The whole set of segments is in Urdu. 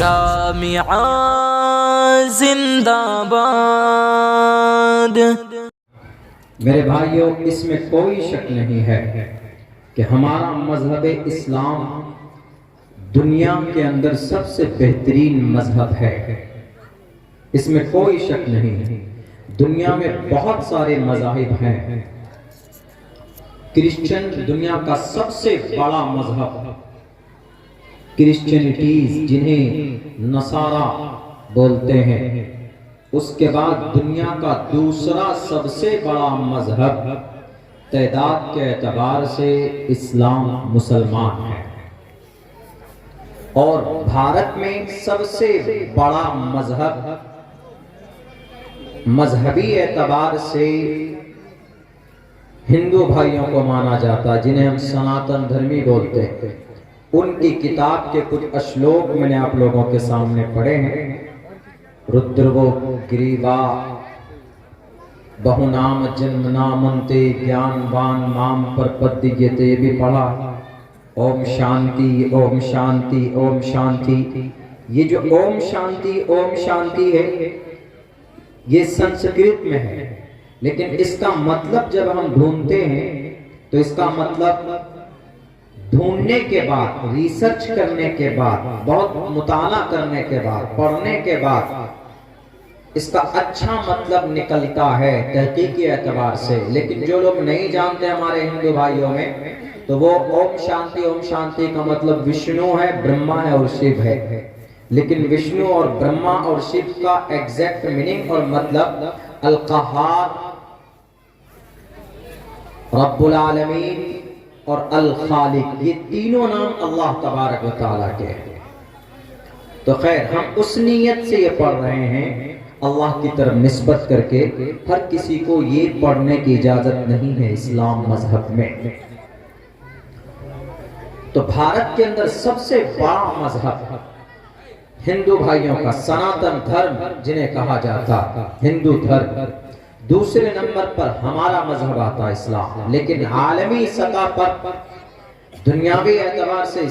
جامعہ زندہ باد۔ میرے بھائیوں، اس میں کوئی شک نہیں ہے کہ ہمارا مذہب اسلام دنیا کے اندر سب سے بہترین مذہب ہے، اس میں کوئی شک نہیں۔ دنیا میں بہت سارے مذاہب ہیں، کرسچن دنیا کا سب سے بڑا مذہب، کرسچینٹیز جنہیں نصارہ بولتے ہیں، اس کے بعد دنیا کا دوسرا سب سے بڑا مذہب تعداد کے اعتبار سے اسلام مسلمان ہے، اور بھارت میں سب سے بڑا مذہب مذہبی اعتبار سے ہندو بھائیوں کو مانا جاتا ہے، جنہیں ہم سناتن دھرمی بولتے ہیں۔ ان کی کتاب کے کچھ اشلوک میں نے آپ لوگوں کے سامنے پڑھے ہیں۔ رودرو گریوا بہو نام جنم نامنتے گیان وان مام پر پدیتے بھی پڑھا۔ اوم شانتی اوم شانتی اوم شانتی، یہ جو اوم شانتی ہے یہ سنسکرت میں ہے، لیکن اس کا مطلب جب ہم ڈھونڈتے ہیں تو اس کا مطلب ڈھونڈنے کے بعد، ریسرچ کرنے کے بعد، بہت مطالعہ کرنے کے بعد، پڑھنے کے بعد اس کا اچھا مطلب نکلتا ہے تحقیقی اعتبار سے۔ لیکن جو لوگ نہیں جانتے ہمارے ہندو بھائیوں میں، تو وہ اوم شانتی کا مطلب وشنو ہے، برہما ہے اور شیو ہے۔ لیکن وشنو اور برہما اور شیو کا ایگزیکٹ میننگ اور مطلب القہار، رب العالمین اور الخالق، یہ تینوں نام اللہ تبارک و تعالیٰ کے ہیں۔ تو خیر، ہم اس نیت سے یہ پڑھ رہے ہیں اللہ کی طرف نسبت کر کے۔ ہر کسی کو یہ پڑھنے کی اجازت نہیں ہے اسلام مذہب میں۔ تو بھارت کے اندر سب سے بڑا مذہب ہندو بھائیوں کا سناتن دھرم جنہیں کہا جاتا، ہندو دھرم۔ دوسرے نمبر پر ہمارا مذہب آتا اسلام، لیکن عالمی سطح پر دنیاوی اعتبار سے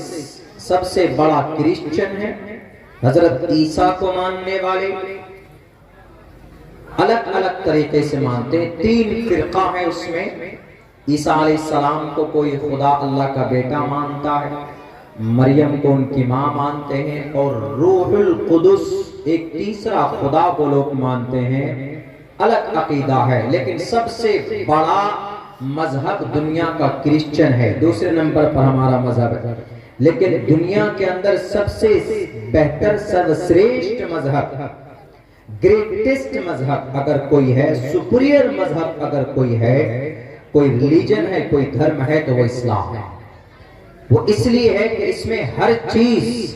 سب سے بڑا کرسچن ہے، حضرت عیسیٰ کو ماننے والے الگ الگ طریقے سے مانتے ہیں۔ 3 فرقہ ہیں اس میں۔ عیسیٰ علیہ السلام کو کوئی خدا اللہ کا بیٹا مانتا ہے، مریم کو ان کی ماں مانتے ہیں، اور روح القدس ایک تیسرا خدا کو لوگ مانتے ہیں۔ الگ عقیدہ ہے، لیکن سب سے بڑا مذہب دنیا کا کرسچن ہے۔ دوسرے نمبر پر ہمارا مذہب ہے، لیکن دنیا کے اندر سب سے بہتر، سروشریشٹھ مذہب، گریٹسٹ مذہب اگر کوئی ہے، سپریئر مذہب اگر کوئی ہے، کوئی ریلیجن ہے، کوئی دھرم ہے، تو وہ اسلام ہے۔ وہ اس لیے ہے کہ اس میں ہر چیز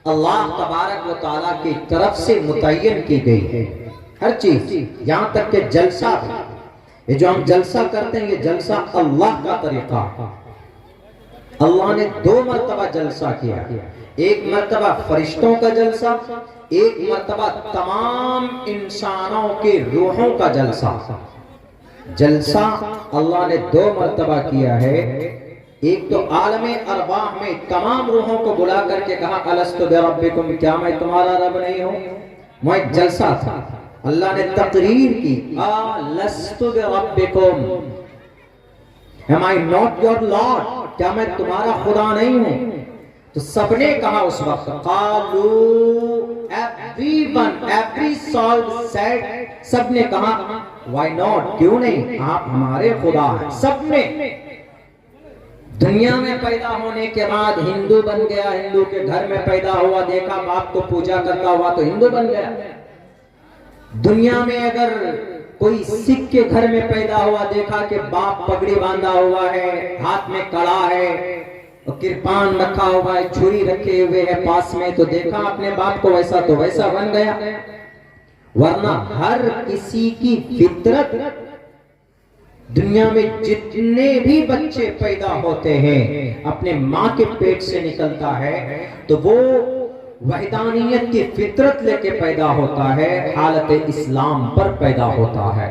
اللہ تبارک و تعالیٰ کی طرف سے متعین کی گئی ہے، ہر چیز، یہاں تک کہ جلسہ بھی۔ یہ جو ہم جلسہ کرتے ہیں، یہ جلسہ اللہ کا طریقہ۔ اللہ نے 2 مرتبہ جلسہ کیا، ایک مرتبہ فرشتوں کا جلسہ، ایک مرتبہ تمام انسانوں کے روحوں کا جلسہ۔ جلسہ اللہ نے 2 مرتبہ کیا ہے۔ ایک تو عالم ارواح میں تمام روحوں کو بلا کر کے کہا الست بربکم، کیا میں تمہارا رب نہیں ہوں؟ وہ ایک جلسہ تھا۔ اللہ نے تقریر کی الست بربکم، am I not your Lord، کیا میں تمہارا خدا نہیں ہوں؟ تو سب نے کہا اس وقت، قالو، everyone, every soul said، سب نے کہا why not، کیوں نہیں، آپ ہمارے خدا ہیں۔ سب نے دنیا میں پیدا ہونے کے بعد ہندو بن گیا، ہندو کے گھر میں پیدا ہوا، دیکھا باپ کو پوجا کرتا ہوا تو ہندو بن گیا۔ دنیا میں اگر کوئی سکھ کے گھر میں پیدا ہوا، دیکھا کہ باپ پگڑی باندھا ہوا ہے، ہاتھ میں کڑا ہے، کرپان رکھا ہوا ہے، چھری رکھے ہوئے ہے پاس میں، تو دیکھا اپنے باپ کو ویسا تو ویسا بن گیا۔ ورنہ ہر کسی کی فطرت، دنیا میں جتنے بھی بچے پیدا ہوتے ہیں اپنے ماں کے پیٹ سے نکلتا ہے تو وہ وحدانیت کی فطرت لے کے پیدا ہوتا ہے، حالت اسلام پر پیدا ہوتا ہے۔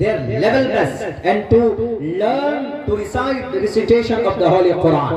their level best and to learn to recite the recitation of the Holy Quran.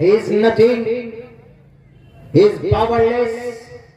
he is nothing, he is powerless,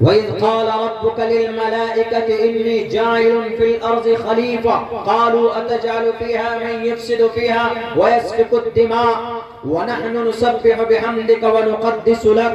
وَإِذْ قَالَ رَبُّكَ لِلْمَلَائِكَةِ إِنِّي جَاعِلٌ فِي الْأَرْضِ خَلِيفَةً قَالُوا أَتَجْعَلُ فِيهَا مَن يُفْسِدُ فِيهَا وَيَسْفِكُ الدِّمَاءَ وَنَحْنُ نُسَبِّحُ بِحَمْدِكَ وَنُقَدِّسُ لَكَ।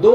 2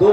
2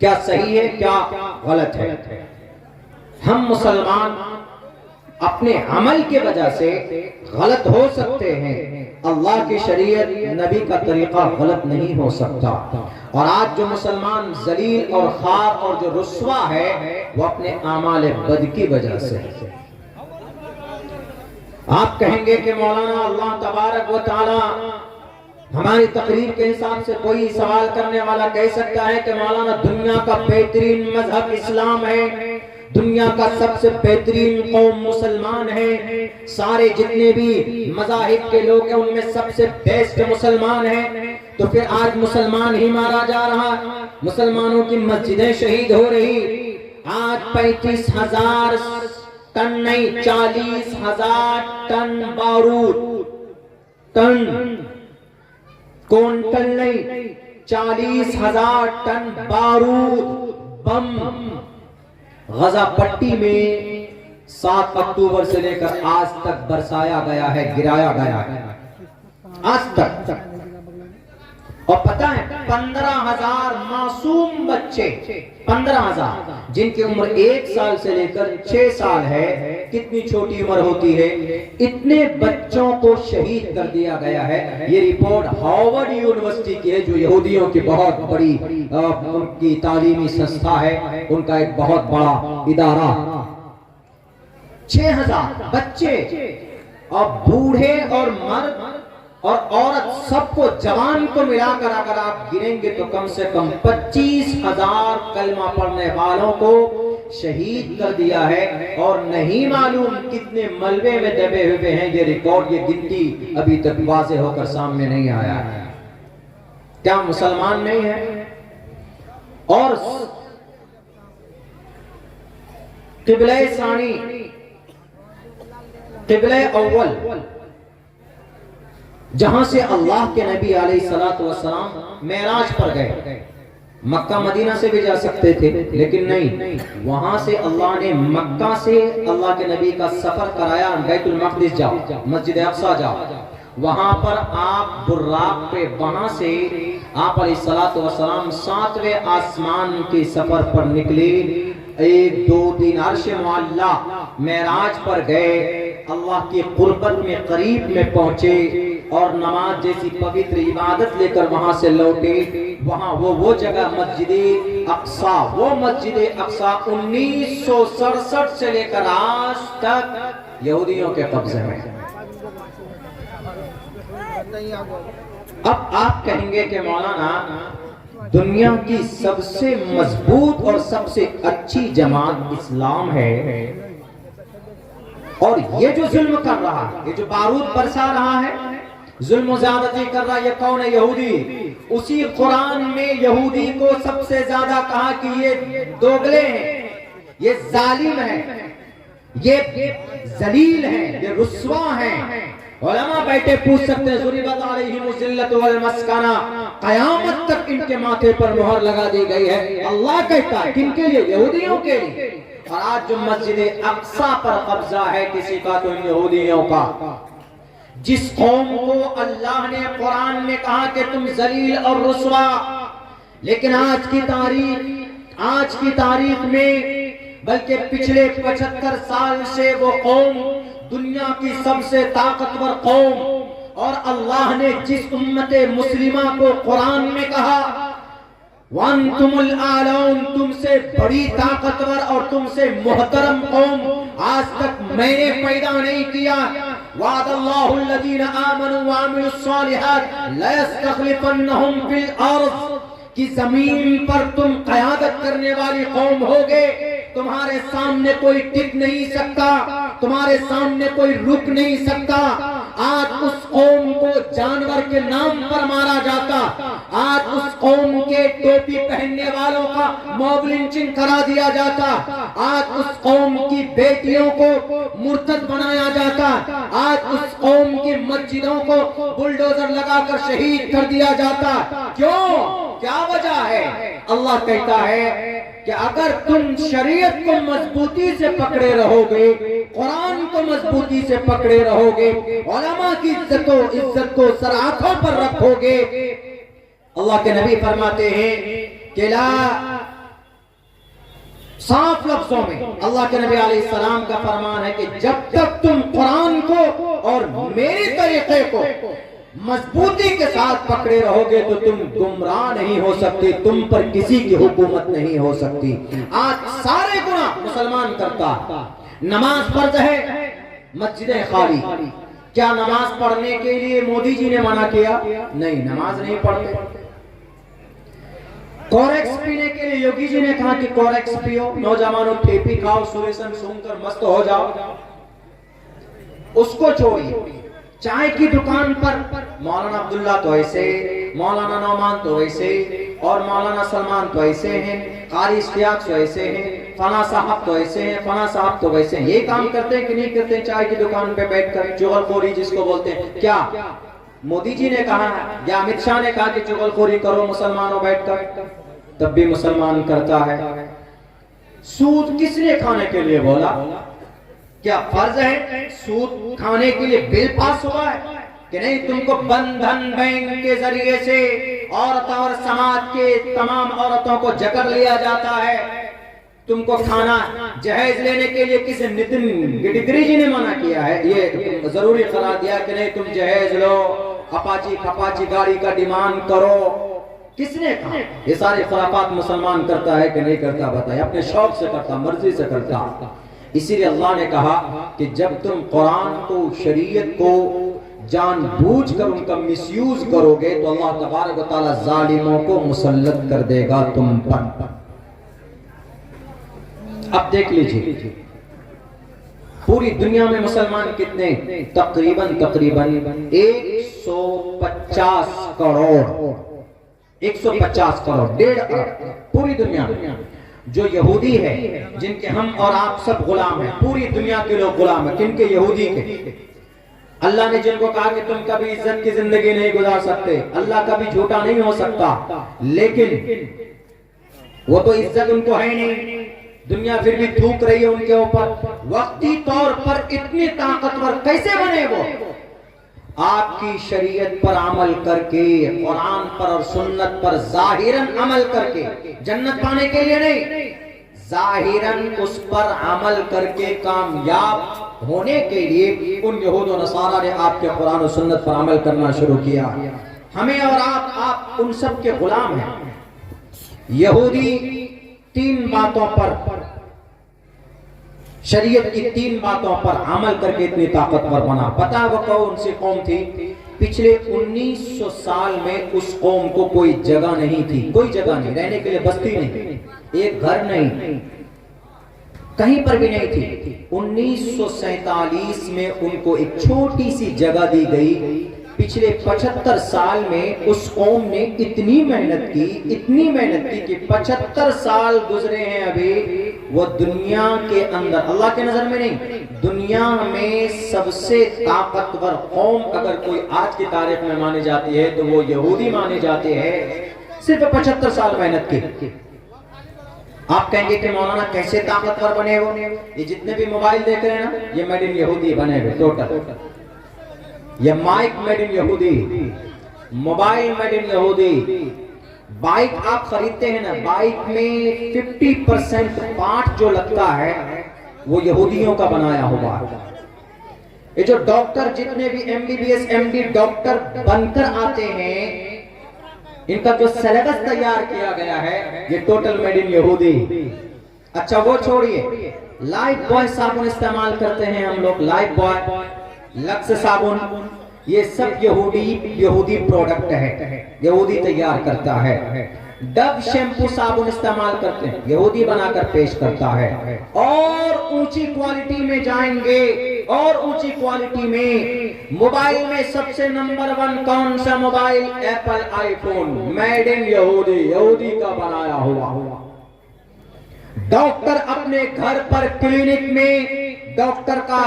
کیا صحیح ہے کیا غلط ہے. ہم مسلمان اپنے عمل کی وجہ سے غلط ہو سکتے ہیں، اللہ کی شریعت نبی کا طریقہ غلط نہیں ہو سکتا. اور آج جو مسلمان ذلیل اور خوار اور جو رسوا ہے وہ اپنے اعمال بد کی وجہ سے. آپ کہیں گے کہ مولانا اللہ تبارک و تعالی ہماری تقریر کے حساب سے کوئی سوال کرنے والا کہہ سکتا ہے کہ مولانا دنیا کا بہترین مذہب اسلام ہے، دنیا کا سب سے بہترین قوم مسلمان ہے، سارے جتنے بھی مذاہب کے لوگ ہیں ان میں سب سے بیسٹ مسلمان ہیں، تو پھر آج مسلمان ہی مارا جا رہا، مسلمانوں کی مسجدیں شہید ہو رہی. آج 35,000 ٹن نہیں 40,000 ٹن بارود، ٹن کونٹل نہیں 40,000 ٹن بارود بم غزہ پٹی میں 7 اکتوبر سے لے کر آج تک برسایا گیا ہے، گرایا گیا ہے آج تک. اور پتہ ہے 15,000 معصوم بچے، 15,000 جن کی عمر 1 سال سے لے کر 6 سال ہے، کتنی چھوٹی عمر ہوتی ہے، اتنے بچوں کو شہید کر دیا گیا ہے. یہ رپورٹ ہارورڈ یونیورسٹی کی ہے جو یہودیوں کی بہت بڑی ان کی تعلیمی سنستھا ہے، ان کا ایک بہت بڑا ادارہ. 6,000 بچے اور بوڑھے اور مرد اور عورت سب کو جوان کو ملا کر اگر آپ گنیں گے تو کم سے کم 25,000 کلمہ پڑھنے والوں کو شہید کر دیا ہے. اور نہیں معلوم کتنے ملبے میں دبے ہوئے ہیں. یہ ریکارڈ یہ گنتی ابھی تک واضح ہو کر سامنے نہیں آیا ہے. کیا مسلمان نہیں ہے؟ اور قبلہ ثانی قبلہ اول جہاں سے اللہ کے نبی علیہ السلام معراج پر گئے، مکہ مدینہ سے بھی جا سکتے تھے لیکن نہیں، وہاں سے اللہ نے مکہ سے اللہ کے نبی کا سفر کرایا. بیت المقدس جاؤ، مسجد اقصی جاؤ، وہاں پر آپ براق پہ وہاں سے آپ علیہ السلام 7ویں آسمان کے سفر پر نکلے. 1 2 3 عرش معلی معراج پر گئے، اللہ کی قربت میں قریب میں پہنچے اور نماز جیسی پوتر عبادت لے کر وہاں سے لوٹے. وہاں وہ جگہ مسجد اقصی، وہ مسجد اقصی 1967 سے لے کر آج تک یہودیوں کے قبضے میں. اب آپ کہیں گے کہ مولانا دنیا کی سب سے مضبوط اور سب سے اچھی جماعت اسلام ہے، اور یہ جو ظلم کر رہا ہے، یہ جو بارود برسا رہا ہے، ظلم و زیادتی کر رہا ہے، یہ کون ہے؟ یہودی. اسی قرآن میں یہودی کو سب سے زیادہ کہا کہ یہ دوگلے ہیں، یہ ظالم ہیں، یہ ذلیل ہیں، یہ رسوا ہیں. علماء بیٹھے پوچھ سکتے ہیں ضربت علیہم الذلۃ والمسکنہ، قیامت تک ان کے ماتھے پر مہر لگا دی گئی ہے. اللہ کہتا ہے کن کے لیے؟ یہودیوں کے لیے. اور آج جو مسجد اقصی پر قبضہ ہے کسی کا تو ان یہودیوں کا. جس قوم کو اللہ نے قرآن میں کہا کہ تم ذلیل اور رسوا، لیکن آج کی تاریخ میں بلکہ پچھلے 75 سال سے وہ قوم دنیا کی سب سے طاقتور قوم، اور اللہ نے جس امت مسلمہ کو قرآن میں کہا وَأَنْتُمُ الْأَعْلَوْنَ، تم سے بڑی طاقتور اور تم سے محترم قوم آج تک میں نے پیدا نہیں کیا. وعد اللہ الذین آمنوا وعملوا الصالحات لَيَسْتَخْلِفَنَّهُمْ فِي الْأَرْضِ، کہ زمین پر تم قیادت کرنے والی قوم ہوگے. تمہارے سامنے کوئی ٹک نہیں سکتا، تمہارے سامنے کوئی رک نہیں سکتا. آج اس قوم کو جانور کے نام پر مارا جاتا، آج اس قوم کے ٹوپی پہننے والوں کا موب لنچنگ کرا دیا جاتا، آج اس قوم کی بیٹیوں کو مرتد بنایا جاتا، آج اس قوم کی مسجدوں کو بلڈوزر لگا کر شہید کر دیا جاتا. کیوں؟ کیا وجہ ہے؟ اللہ کہتا ہے کہ اگر تم شریعت کو مضبوطی سے پکڑے رہو گے، قرآن کو مضبوطی سے پکڑے رہو گے، علماء کی عزت کو سر آنکھوں پر رکھو گے. اللہ کے نبی فرماتے ہیں کہ لا صاف لفظوں میں اللہ کے نبی علیہ السلام کا فرمان ہے کہ جب تک تم قرآن کو اور میری طریقے کو مضبوطی کے ساتھ پکڑے رہو گے تو تم گمراہ نہیں ہو سکتے، تم پر کسی کی حکومت نہیں ہو سکتی۔ آج سارے گناہ مسلمان کرتا، نماز فرض ہے، مسجدیں خالی۔ کیا نماز پڑھنے کے لیے مودی جی نے منع کیا؟ نہیں، نماز نہیں پڑھتے۔ کوریکس پینے کے لیے یوگی جی نے کہا کہ کوریکس پیو، نوجوانوں ٹھیپی کھاؤ، سوریسن سون کر مست ہو جاؤ، اس کو چھوڑیے۔ چائے کی دکان پر مولانا عبداللہ تو ایسے، مولانا نعمان تو ایسے، اور مولانا سلمان تو ایسے ہیں، قاری اشتیاق تو ایسے ہیں، فلاں صاحب تو ایسے ہیں، فلاں صاحب تو ویسے ہیں۔ یہ کام کرتے ہیں کہ نہیں کرتے ہیں؟ چائے کی دکان پہ بیٹھ کر چغل خوری جس کو بولتے ہیں۔ کیا مودی جی نے کہا یا امت شاہ نے کہا کہ چغل خوری کرو مسلمانوں بیٹھ کر؟ تب بھی مسلمان کرتا ہے۔ سود کس نے کھانے کے لیے بولا؟ کیا فرض ہے سود کھانے کے لیے بل پاس ہوا ہے کہ نہیں؟ تم کو بندھن بینک کے ذریعے سے عورتوں اور سماج کے تمام عورتوں کو جکڑ لیا جاتا ہے۔ تم کو کھانا جہیز لینے کے لیے کسی نتن گڈکری جی نے منع کیا ہے، یہ ضروری قرار دیا کہ نہیں تم جہیز لو، اپاچی گاڑی کا ڈیمانڈ کرو۔ کس نے کہا؟ یہ سارے خرافات مسلمان کرتا ہے کہ نہیں کرتا؟ بتائیں۔ اپنے شوق سے کرتا، مرضی سے کرتا۔ اسی لیے اللہ نے کہا کہ جب تم قرآن کو، شریعت کو جان بوجھ کر ان کا مس یوز کرو گے تو اللہ تبارک و تعالی ظالموں کو مسلط کر دے گا تم پر۔ اب دیکھ لیجئے پوری دنیا میں مسلمان کتنے؟ تقریباً 150 کروڑ، 150 کروڑ، 1.5 ارب پوری دنیا میں۔ جو یہودی ہے جن کے ہم اور آپ سب غلام ہیں، پوری دنیا کے لوگ غلام ہیں، کن کے؟ یہودی کے۔ اللہ نے جن کو کہا کہ تم کبھی عزت کی زندگی نہیں گزار سکتے، اللہ کبھی جھوٹا نہیں ہو سکتا، لیکن وہ تو عزت ان کو ہے نہیں، دنیا پھر بھی تھوک رہی ہے ان کے اوپر۔ وقتی طور پر اتنی طاقتور کیسے بنے وہ؟ آپ کی شریعت پر عمل کر کے، قرآن پر اور سنت پر ظاہراً عمل کر کے، جنت پانے کے لیے نہیں، ظاہراً اس پر عمل کر کے کامیاب ہونے کے لیے ان یہود و نصارہ نے آپ کے قرآن و سنت پر عمل کرنا شروع کیا۔ ہمیں اور آپ ان سب کے غلام ہیں۔ یہودی 3 باتوں پر، شریعت کی 3 باتوں پر عمل کر کے اتنی طاقتور بنا۔ پتہ وہ کون سی قوم تھی؟ پچھلے 1900 سال میں اس قوم کو کوئی جگہ نہیں تھی، کوئی جگہ نہیں، رہنے کے لیے بستی نہیں، ایک گھر نہیں، کہیں پر بھی نہیں تھی۔ 1947 میں ان کو ایک چھوٹی سی جگہ دی گئی۔ پچھلے 75 سال میں اس قوم نے اتنی محنت کی کہ 75 سال گزرے ہیں ابھی، وہ دنیا کے اندر، اللہ کے نظر میں نہیں، دنیا میں سب سے طاقتور قوم اگر کوئی آج کی تاریخ میں مانی جاتی ہے تو وہ یہودی مانے جاتے ہیں۔ صرف 75 سال محنت کی۔ آپ کہیں گے کہ مولانا کیسے طاقتور بنے وہ؟ یہ جتنے بھی موبائل دیکھ رہے ہیں نا، یہ میڈ ان یہودی بنے ہوئے ٹوٹل۔ یہ مائک میڈ ان یہودی، موبائل میڈ ان یہودی، بائک آپ خریدتے ہیں نا، بائک میں 50% پارٹ جو لگتا ہے وہ یہودیوں کا بنایا ہوا ہے۔ یہ جو ڈاکٹر جتنے بھی MBBS MD ڈاکٹر بن کر آتے ہیں، ان کا جو سلیبس تیار کیا گیا ہے یہ ٹوٹل میڈ ان یہودی۔ اچھا وہ چھوڑیے، لائف بوائے صابن استعمال کرتے ہیں ہم لوگ، لائف بوائے، لکس صابن، یہ سب یہودی پروڈکٹ ہے، یہودی تیار کرتا ہے۔ ڈب شیمپو صابن استعمال کرتے ہیں، یہودی بنا کر پیش کرتا ہے۔ اور اونچی کوالٹی میں جائیں گے، اور اونچی کوالٹی میں موبائل میں سب سے نمبر 1 کون سا mobile? Apple I phone, made in یہودی، یہودی کا بنایا ہوا۔ ڈاکٹر اپنے گھر پر کلینک میں ڈاکٹر کا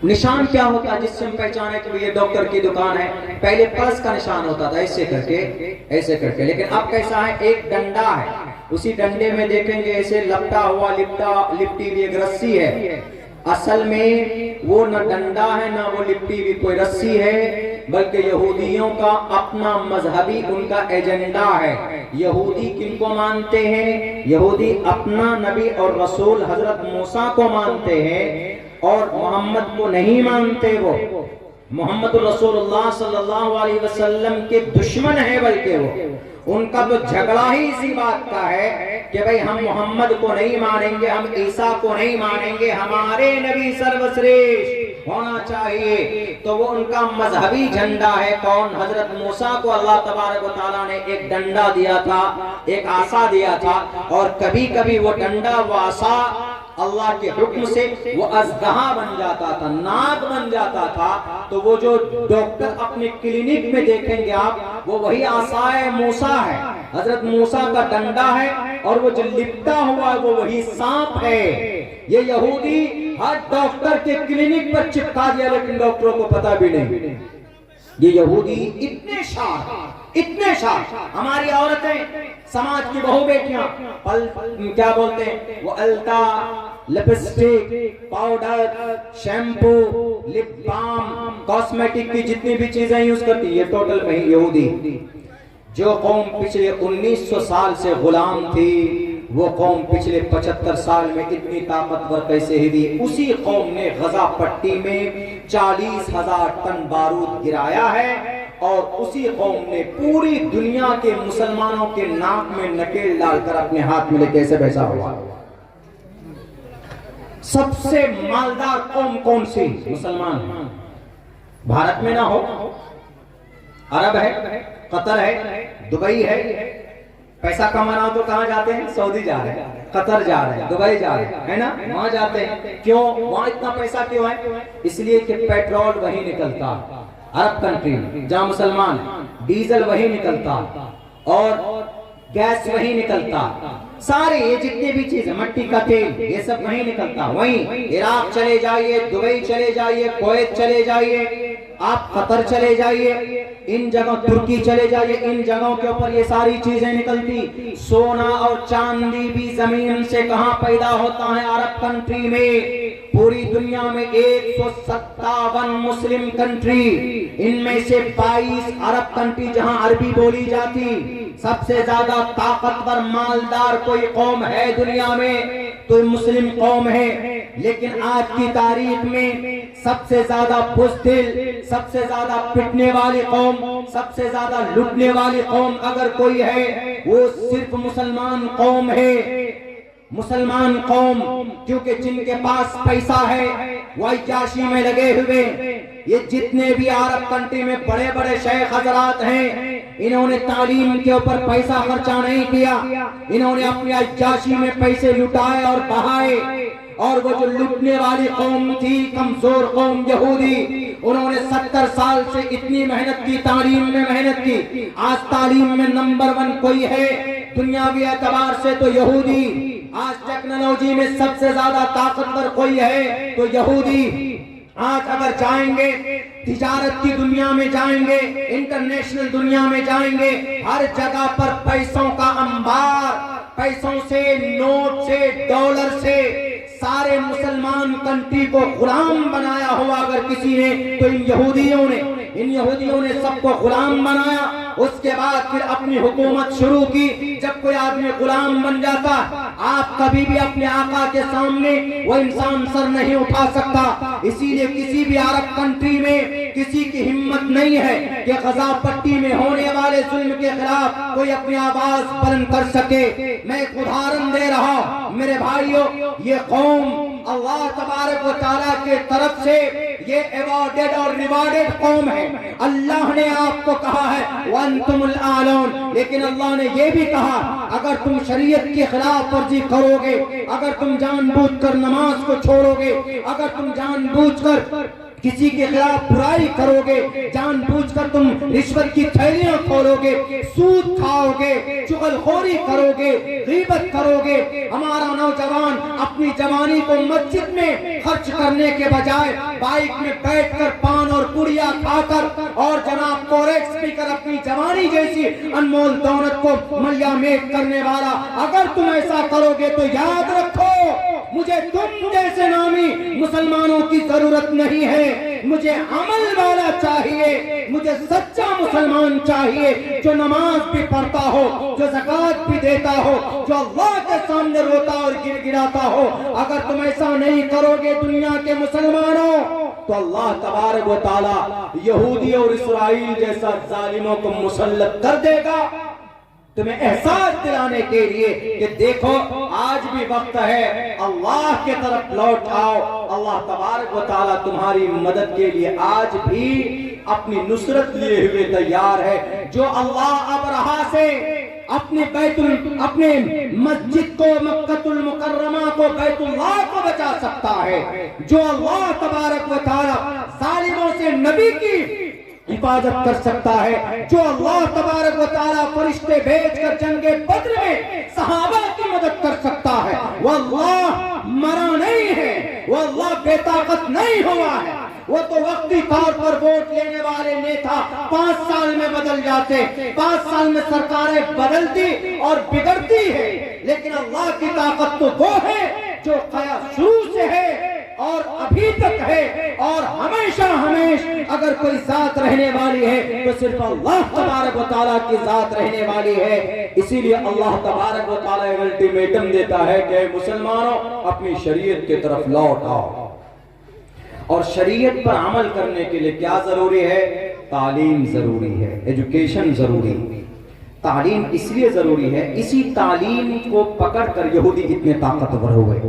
نشان کیا ہوتا ہے جس سے ہم پہچانے کہ یہ ڈاکٹر کی دکان ہے؟ پہلے پلس کا نشان ہوتا تھا، ایسے کر کے، لیکن اب کیسا ہے؟ ایک ڈنڈا ہے، اسی ڈنڈے میں دیکھیں گے ایسے لپٹا ہوا، لپٹی ہوئی ایک رسی ہے۔ اصل میں وہ نہ ڈنڈا ہے نہ وہ لپٹی ہوئی کوئی رسی ہے، بلکہ یہودیوں کا اپنا مذہبی ان کا ایجنڈا ہے۔ یہودی کن کو مانتے ہیں؟ یہودی اپنا نبی اور رسول حضرت موسیٰ کو مانتے ہیں اور محمد کو نہیں مانتے۔ وہ محمد رسول اللہ صلی اللہ علیہ وسلم کے دشمن ہیں، بلکہ وہ ان کا تو جھگڑا ہی اسی بات کا ہے کہ بھئی ہم محمد کو نہیں مانیں گے، ہم عیسیٰ کو نہیں مانیں گے، ہمارے نبی سروشریشٹھ ہونا چاہیے۔ تو وہ ان کا مذہبی جھنڈا ہے کون؟ حضرت موسیٰ کو اللہ تبارک و تعالیٰ نے ایک ڈنڈا دیا تھا، ایک عصا دیا تھا، اور کبھی کبھی وہ ڈنڈا وہ عصا اللہ کے حکم سے وہ اژدہا بن جاتا تھا، ناگ بن جاتا تھا۔ تو وہ جو ڈاکٹر اپنے کلینک میں دیکھیں گے آپ، وہ وہی عصائے موسیٰ ہے، حضرت موسیٰ کا ڈنڈا ہے، اور وہ جو لپٹا ہوا ہے وہ وہی سانپ ہے۔ یہ یہودی ہر ڈاکٹر کے کلینک پر چپکا دیا، لیکن ڈاکٹروں کو پتہ بھی نہیں۔ یہ یہودی اتنے شار ہماری عورتیں، سماج کی بہو بیٹیاں کیا بولتے ہیں، وہ التا، lipstick, powder, shampoo, lip balm, cosmetic کی جتنی بھی چیزیں یوز کرتی، یہ ٹوٹل میں یہودی۔ جو قوم پچھلے 1900 سال سے غلام تھی، وہ قوم پچھلے 75 سال میں اتنی طاقتور کیسے ہوئی؟ اسی قوم نے غزہ پٹی میں 40,000 ٹن بارود گرایا ہے، اور اسی قوم نے پوری دنیا کے مسلمانوں کے ناک میں نکیل ڈال کر اپنے ہاتھ میں لے کے ایسے بھیجا ہوا۔ سب سے مالدار قوم کون سی؟ مسلمان۔ بھارت میں نہ ہو، عرب ہے، قطر ہے، دبئی ہے، پیسہ کمانا ہو تو کہاں جاتے ہیں؟ سعودی جا رہے ہیں، قطر جا رہے ہیں، دبئی جا رہے ہیں، ہے نا؟ وہاں جاتے ہیں۔ کیوں وہاں اتنا پیسہ کیوں ہے؟ اس لیے کہ پیٹرول وہی نکلتا، عرب کنٹری جہاں مسلمان، ڈیزل وہی نکلتا، اور گیس وہی نکلتا، سارے یہ جتنے بھی چیزیں، مٹی کا تیل، یہ سب وہیں نکلتا۔ وہیں عراق چلے جائیے، دبئی چلے جائیے، کویت چلے جائیے، آپ قطر چلے جائیے، ان جگہوں، ترکی چلے جائیے، ان جگہوں کے اوپر یہ ساری چیزیں نکلتی۔ سونا اور چاندی بھی زمین سے کہاں پیدا ہوتا ہے؟ عرب کنٹری میں۔ پوری دنیا میں 157 مسلم کنٹری، ان میں سے 22 عرب کنٹری جہاں عربی بولی جاتی۔ سب سے زیادہ طاقتور مالدار کوئی قوم ہے دنیا میں تو مسلم قوم ہے، لیکن آج کی تاریخ میں سب سے زیادہ بزدل، سب سے زیادہ پٹنے والی قوم، سب سے زیادہ لٹنے والی قوم اگر کوئی ہے، وہ صرف مسلمان قوم ہے۔ مسلمان قوم، کیونکہ جن کے پاس پیسہ ہے وہ عیاشی میں لگے ہوئے۔ یہ جتنے بھی عرب کنٹری میں بڑے بڑے شیخ حضرات ہیں، انہوں نے تعلیم کے اوپر پیسہ خرچہ نہیں کیا، انہوں نے اپنی عیاشی میں پیسے لٹائے اور بہائے۔ اور وہ جو لٹنے والی قوم تھی، کمزور قوم یہودی، انہوں نے 70 سال سے اتنی محنت کی، تعلیم میں محنت کی۔ آج تعلیم میں نمبر 1 کوئی ہے دنیاوی اعتبار سے تو یہودی۔ آج ٹیکنالوجی میں سب سے زیادہ طاقتور کوئی ہے تو یہودی۔ آج اگر جائیں گے تجارت کی دنیا میں، جائیں گے انٹرنیشنل دنیا میں، جائیں گے ہر جگہ پر پیسوں کا انبار، پیسوں سے، نوٹ سے، ڈالر سے سارے مسلمان کنٹری کو غلام بنایا ہوا اگر کسی نے تو ان یہودیوں نے سب کو غلام بنایا۔ اس کے بعد پھر اپنی حکومت شروع کی۔ جب کوئی آدمی غلام بن جاتا، آپ کبھی بھی اپنے آقا کے سامنے وہ انسان سر نہیں اٹھا سکتا۔ اسی لیے کسی بھی عرب کنٹری میں کسی کی ہمت نہیں ہے کہ غزہ پٹی میں ہونے والے ظلم کے خلاف کوئی اپنی آواز بلند کر سکے۔ میں ایک ادھارن دے رہا ہوں میرے بھائیوں، یہ قوم اللہ تبارک و تعالیٰ کے طرف سے یہ ایوارڈڈ اور ریوارڈڈ قوم ہے۔ اللہ نے آپ کو کہا ہے وَأَنْتُمُ الْأَعْلَوْنَ، لیکن اللہ نے یہ بھی کہا اگر تم شریعت کی خلاف ورزی کرو گے، اگر تم جان بوجھ کر نماز کو چھوڑو گے، اگر تم جان بوجھ کر کسی کے خلاف برائی کرو گے، جان بوجھ کر تم رشوت کی تھیلیاں کھولو گے، سود کھاؤ گے، چغل خوری کرو گے، غیبت کرو گے، ہمارا نوجوان اپنی جوانی کو مسجد میں خرچ کرنے کے بجائے بائک میں بیٹھ کر پان اور پڑیا کھا کر اور جناب کوریکس پی کر اپنی جوانی جیسی انمول دولت کو ملیا میٹ کرنے والا، اگر تم ایسا کرو گے تو یاد رکھو مجھے تم جیسے نامی مسلمانوں کی ضرورت نہیں ہے، مجھے عمل والا چاہیے، مجھے سچا مسلمان چاہیے جو نماز بھی پڑھتا ہو، جو زکوٰۃ بھی دیتا ہو، جو اللہ کے سامنے روتا اور گر گراتا ہو۔ اگر تم ایسا نہیں کرو گے دنیا کے مسلمانوں تو اللہ تبارک و تعالی یہودی اور اسرائیل جیسا ظالموں کو مسلط کر دے گا، تمہیں احساس دلانے کے لیے کہ دیکھو آج بھی وقت ہے، اللہ کے طرف لوٹ آؤ۔ اللہ تبارک و تعالی تمہاری مدد کے لیے آج بھی اپنی نصرت لیے ہوئے تیار ہے۔ جو اللہ ابرہا سے اپنے مسجد کو، مکہ المکرمہ کو، بیت اللہ کو بچا سکتا ہے، جو اللہ تبارک و تعالی ظالموں سے نبی کی حفاظت کر سکتا ہے، جو اللہ تبارک و تعالی فرشتے بھیج کر جنگ بدر میں صحابہ کی مدد کر سکتا ہے، وہ اللہ مرا نہیں ہے، وہ اللہ بے طاقت نہیں ہوا ہے۔ وہ تو وقتی طور پر ووٹ لینے والے نیتا 5 سال میں بدل جاتے، 5 سال میں سرکاریں بدلتی اور بگڑتی ہے، لیکن اللہ کی طاقت تو وہ ہے جو شروع سے ہے اور ابھی تک ہے، اور ہمیشہ اگر کوئی ذات رہنے والی ہے تو صرف اللہ تبارک و تعالیٰ کی ذات رہنے والی ہے۔ اسی لیے اللہ تبارک و تعالیٰ الٹیمیٹم دیتا ہے کہ مسلمانوں اپنی شریعت کی طرف لوٹ آؤ، اور شریعت پر عمل کرنے کے لیے کیا ضروری ہے؟ تعلیم ضروری ہے، ایجوکیشن ضروری ہے۔ تعلیم اس لیے ضروری ہے، اسی تعلیم کو پکڑ کر یہودی اتنے طاقتور ہوئے۔